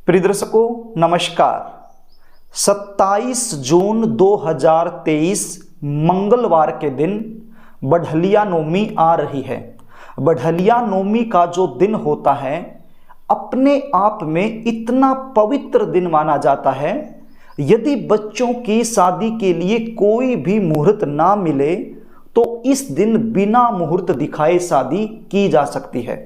प्रिय दर्शकों नमस्कार। 27 जून 2023 मंगलवार के दिन बढ़लिया नवमी आ रही है। बढ़लिया नवमी का जो दिन होता है अपने आप में इतना पवित्र दिन माना जाता है। यदि बच्चों की शादी के लिए कोई भी मुहूर्त ना मिले तो इस दिन बिना मुहूर्त दिखाए शादी की जा सकती है।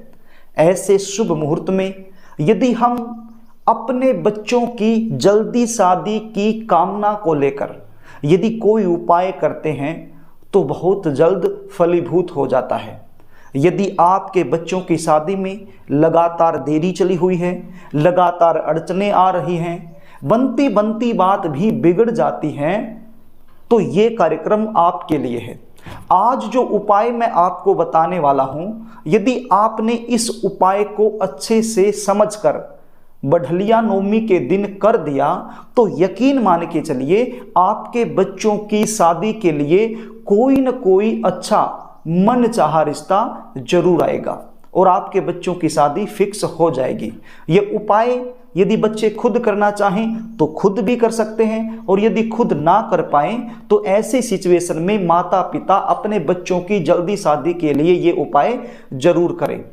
ऐसे शुभ मुहूर्त में यदि हम अपने बच्चों की जल्दी शादी की कामना को लेकर यदि कोई उपाय करते हैं तो बहुत जल्द फलीभूत हो जाता है। यदि आपके बच्चों की शादी में लगातार देरी चली हुई है, लगातार अड़चनें आ रही हैं, बनती बनती बात भी बिगड़ जाती हैं, तो ये कार्यक्रम आपके लिए है। आज जो उपाय मैं आपको बताने वाला हूं, यदि आपने इस उपाय को अच्छे से समझकर बढ़लिया नवमी के दिन कर दिया तो यकीन मान के चलिए आपके बच्चों की शादी के लिए कोई न कोई अच्छा मनचाहा रिश्ता जरूर आएगा और आपके बच्चों की शादी फिक्स हो जाएगी। ये उपाय यदि बच्चे खुद करना चाहें तो खुद भी कर सकते हैं, और यदि खुद ना कर पाएं तो ऐसे सिचुएशन में माता पिता अपने बच्चों की जल्दी शादी के लिए ये उपाय जरूर करें।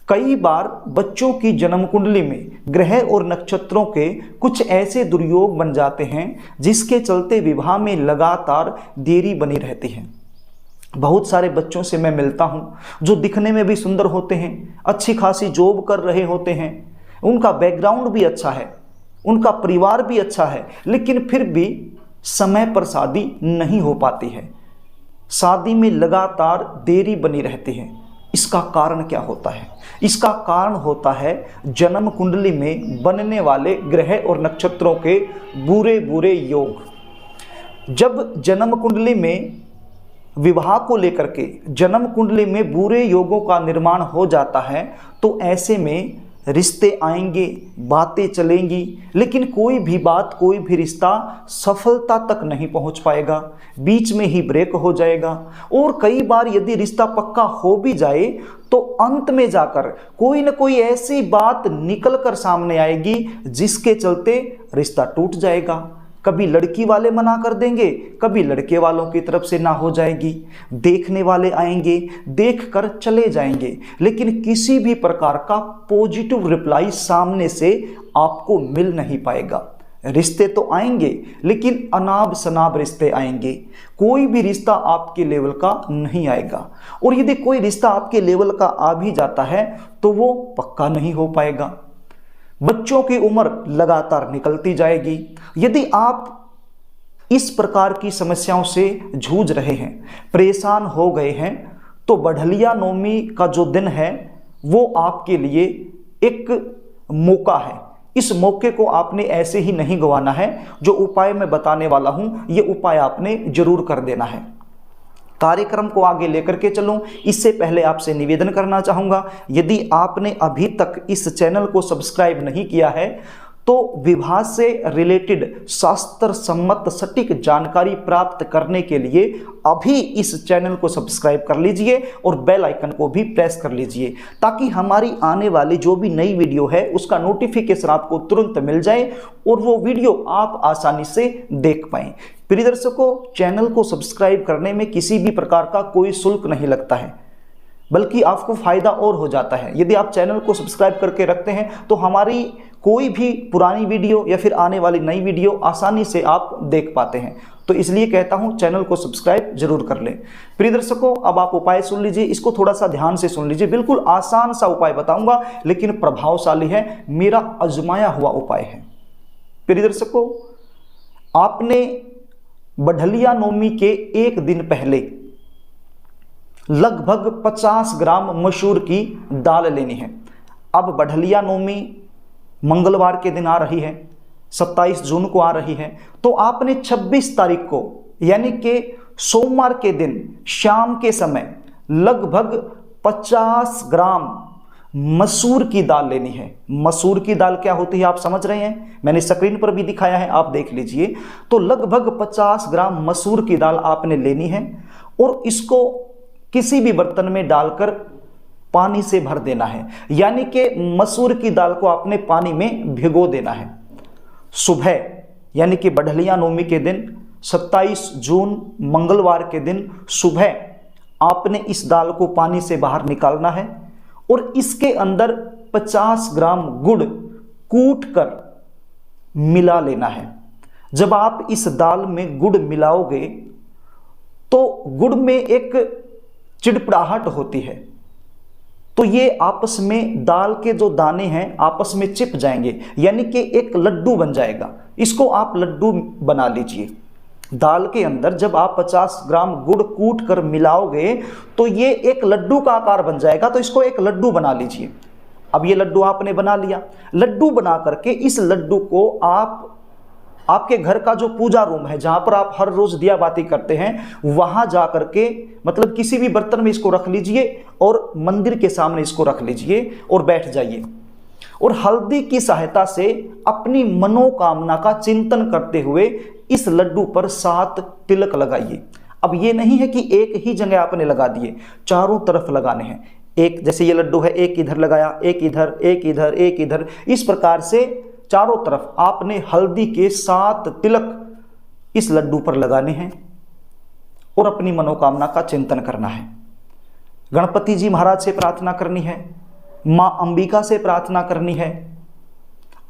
कई बार बच्चों की जन्म कुंडली में ग्रह और नक्षत्रों के कुछ ऐसे दुर्योग बन जाते हैं जिसके चलते विवाह में लगातार देरी बनी रहती है। बहुत सारे बच्चों से मैं मिलता हूं जो दिखने में भी सुंदर होते हैं, अच्छी खासी जॉब कर रहे होते हैं, उनका बैकग्राउंड भी अच्छा है, उनका परिवार भी अच्छा है, लेकिन फिर भी समय पर शादी नहीं हो पाती है। शादी में लगातार देरी बनी रहती है। इसका कारण क्या होता है? इसका कारण होता है जन्म कुंडली में बनने वाले ग्रह और नक्षत्रों के बुरे बुरे योग। जब जन्म कुंडली में विवाह को लेकर के जन्म कुंडली में बुरे योगों का निर्माण हो जाता है तो ऐसे में रिश्ते आएंगे, बातें चलेंगी, लेकिन कोई भी बात, कोई भी रिश्ता सफलता तक नहीं पहुंच पाएगा, बीच में ही ब्रेक हो जाएगा। और कई बार यदि रिश्ता पक्का हो भी जाए तो अंत में जाकर कोई न कोई ऐसी बात निकल कर सामने आएगी जिसके चलते रिश्ता टूट जाएगा। कभी लड़की वाले मना कर देंगे, कभी लड़के वालों की तरफ से ना हो जाएगी, देखने वाले आएंगे, देखकर चले जाएंगे, लेकिन किसी भी प्रकार का पॉजिटिव रिप्लाई सामने से आपको मिल नहीं पाएगा। रिश्ते तो आएंगे लेकिन अनाब शनाब रिश्ते आएंगे, कोई भी रिश्ता आपके लेवल का नहीं आएगा। और यदि कोई रिश्ता आपके लेवल का आ भी जाता है तो वो पक्का नहीं हो पाएगा। बच्चों की उम्र लगातार निकलती जाएगी। यदि आप इस प्रकार की समस्याओं से जूझ रहे हैं, परेशान हो गए हैं, तो बढ़लिया नवमी का जो दिन है वो आपके लिए एक मौका है। इस मौके को आपने ऐसे ही नहीं गंवाना है। जो उपाय मैं बताने वाला हूं ये उपाय आपने जरूर कर देना है। कार्यक्रम को आगे लेकर के चलूं, इससे पहले आपसे निवेदन करना चाहूँगा, यदि आपने अभी तक इस चैनल को सब्सक्राइब नहीं किया है तो विवाह से रिलेटेड शास्त्र सम्मत सटीक जानकारी प्राप्त करने के लिए अभी इस चैनल को सब्सक्राइब कर लीजिए और बेल आइकन को भी प्रेस कर लीजिए, ताकि हमारी आने वाली जो भी नई वीडियो है उसका नोटिफिकेशन आपको तुरंत मिल जाए और वो वीडियो आप आसानी से देख पाएं। प्रिय दर्शकों, चैनल को सब्सक्राइब करने में किसी भी प्रकार का कोई शुल्क नहीं लगता है, बल्कि आपको फायदा और हो जाता है। यदि आप चैनल को सब्सक्राइब करके रखते हैं तो हमारी कोई भी पुरानी वीडियो या फिर आने वाली नई वीडियो आसानी से आप देख पाते हैं। तो इसलिए कहता हूं चैनल को सब्सक्राइब जरूर कर लें। प्रिय दर्शकों, अब आप उपाय सुन लीजिए, इसको थोड़ा सा ध्यान से सुन लीजिए। बिल्कुल आसान सा उपाय बताऊंगा लेकिन प्रभावशाली है, मेरा आजमाया हुआ उपाय है। प्रिय दर्शकों, आपने बढ़लिया नवमी के एक दिन पहले लगभग 50 ग्राम मसूर की दाल लेनी है। अब बढ़लिया नवमी मंगलवार के दिन आ रही है, 27 जून को आ रही है, तो आपने 26 तारीख को यानी कि सोमवार के दिन शाम के समय लगभग 50 ग्राम मसूर की दाल लेनी है। मसूर की दाल क्या होती है आप समझ रहे हैं, मैंने स्क्रीन पर भी दिखाया है, आप देख लीजिए। तो लगभग 50 ग्राम मसूर की दाल आपने लेनी है और इसको किसी भी बर्तन में डालकर पानी से भर देना है, यानी कि मसूर की दाल को आपने पानी में भिगो देना है। सुबह यानी कि बढ़लिया नवमी के दिन 27 जून मंगलवार के दिन सुबह आपने इस दाल को पानी से बाहर निकालना है और इसके अंदर 50 ग्राम गुड़ कूट कर मिला लेना है। जब आप इस दाल में गुड़ मिलाओगे तो गुड़ में एक चिड़पड़ाहट होती है, तो ये आपस में दाल के जो दाने हैं आपस में चिप जाएंगे, यानी कि एक लड्डू बन जाएगा। इसको आप लड्डू बना लीजिए। दाल के अंदर जब आप 50 ग्राम गुड़ कूट कर मिलाओगे तो ये एक लड्डू का आकार बन जाएगा, तो इसको एक लड्डू बना लीजिए। अब ये लड्डू आपने बना लिया। लड्डू बना करके इस लड्डू को आप आपके घर का जो पूजा रूम है जहां पर आप हर रोज दिया बाती करते हैं, वहां जा करके मतलब किसी भी बर्तन में इसको रख लीजिए और मंदिर के सामने इसको रख लीजिए और बैठ जाइए और हल्दी की सहायता से अपनी मनोकामना का चिंतन करते हुए इस लड्डू पर 7 तिलक लगाइए। अब ये नहीं है कि एक ही जगह आपने लगा दिए, चारों तरफ लगाने हैं। एक जैसे ये लड्डू है, एक इधर लगाया, एक इधर, एक इधर, एक इधर, इस प्रकार से चारों तरफ आपने हल्दी के 7 तिलक इस लड्डू पर लगाने हैं और अपनी मनोकामना का चिंतन करना है। गणपति जी महाराज से प्रार्थना करनी है, मां अंबिका से प्रार्थना करनी है,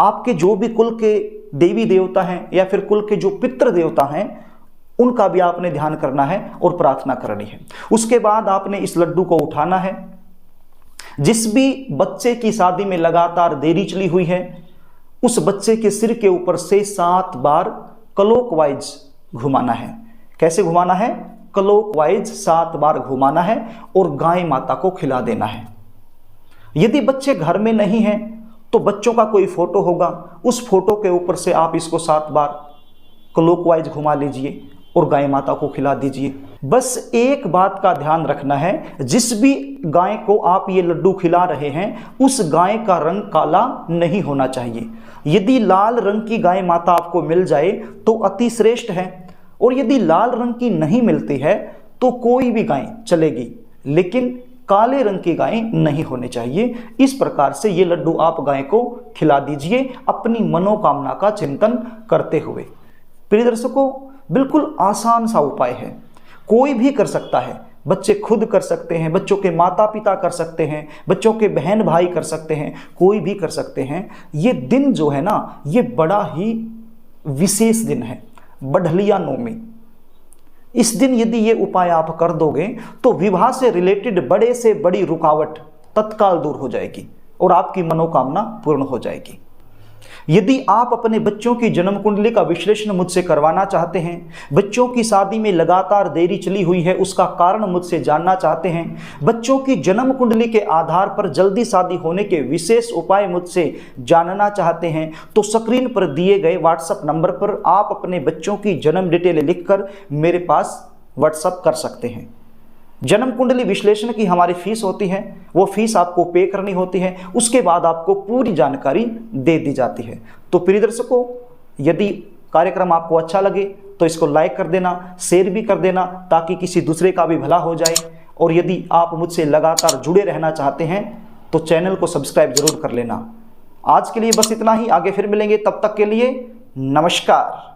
आपके जो भी कुल के देवी देवता हैं या फिर कुल के जो पितृ देवता हैं उनका भी आपने ध्यान करना है और प्रार्थना करनी है। उसके बाद आपने इस लड्डू को उठाना है। जिस भी बच्चे की शादी में लगातार देरी चली हुई है उस बच्चे के सिर के ऊपर से 7 बार क्लॉकवाइज घुमाना है। कैसे घुमाना है? क्लॉकवाइज 7 बार घुमाना है और गाय माता को खिला देना है। यदि बच्चे घर में नहीं हैं तो बच्चों का कोई फोटो होगा, उस फोटो के ऊपर से आप इसको 7 बार क्लॉकवाइज घुमा लीजिए और गाय माता को खिला दीजिए। बस एक बात का ध्यान रखना है, जिस भी गाय को आप ये लड्डू खिला रहे हैं उस गाय का रंग काला नहीं होना चाहिए। यदि लाल रंग की गाय माता आपको मिल जाए तो अति श्रेष्ठ है, और यदि लाल रंग की नहीं मिलती है तो कोई भी गाय चलेगी, लेकिन काले रंग की गाय नहीं होनी चाहिए। इस प्रकार से ये लड्डू आप गाय को खिला दीजिए अपनी मनोकामना का चिंतन करते हुए। प्रिय दर्शकों, बिल्कुल आसान सा उपाय है, कोई भी कर सकता है। बच्चे खुद कर सकते हैं, बच्चों के माता पिता कर सकते हैं, बच्चों के बहन भाई कर सकते हैं, कोई भी कर सकते हैं। ये दिन जो है ना, ये बड़ा ही विशेष दिन है, बढ़लिया नवमी। इस दिन यदि ये उपाय आप कर दोगे तो विवाह से रिलेटेड बड़े से बड़ी रुकावट तत्काल दूर हो जाएगी और आपकी मनोकामना पूर्ण हो जाएगी। यदि आप अपने बच्चों की जन्म कुंडली का विश्लेषण मुझसे करवाना चाहते हैं, बच्चों की शादी में लगातार देरी चली हुई है उसका कारण मुझसे जानना चाहते हैं, बच्चों की जन्म कुंडली के आधार पर जल्दी शादी होने के विशेष उपाय मुझसे जानना चाहते हैं, तो स्क्रीन पर दिए गए व्हाट्सएप नंबर पर आप अपने बच्चों की जन्म डिटेल लिखकर मेरे पास व्हाट्सएप कर सकते हैं। जन्म कुंडली विश्लेषण की हमारी फीस होती है, वो फीस आपको पे करनी होती है, उसके बाद आपको पूरी जानकारी दे दी जाती है। तो प्रिय दर्शकों, यदि कार्यक्रम आपको अच्छा लगे तो इसको लाइक कर देना, शेयर भी कर देना, ताकि किसी दूसरे का भी भला हो जाए। और यदि आप मुझसे लगातार जुड़े रहना चाहते हैं तो चैनल को सब्सक्राइब जरूर कर लेना। आज के लिए बस इतना ही, आगे फिर मिलेंगे, तब तक के लिए नमस्कार।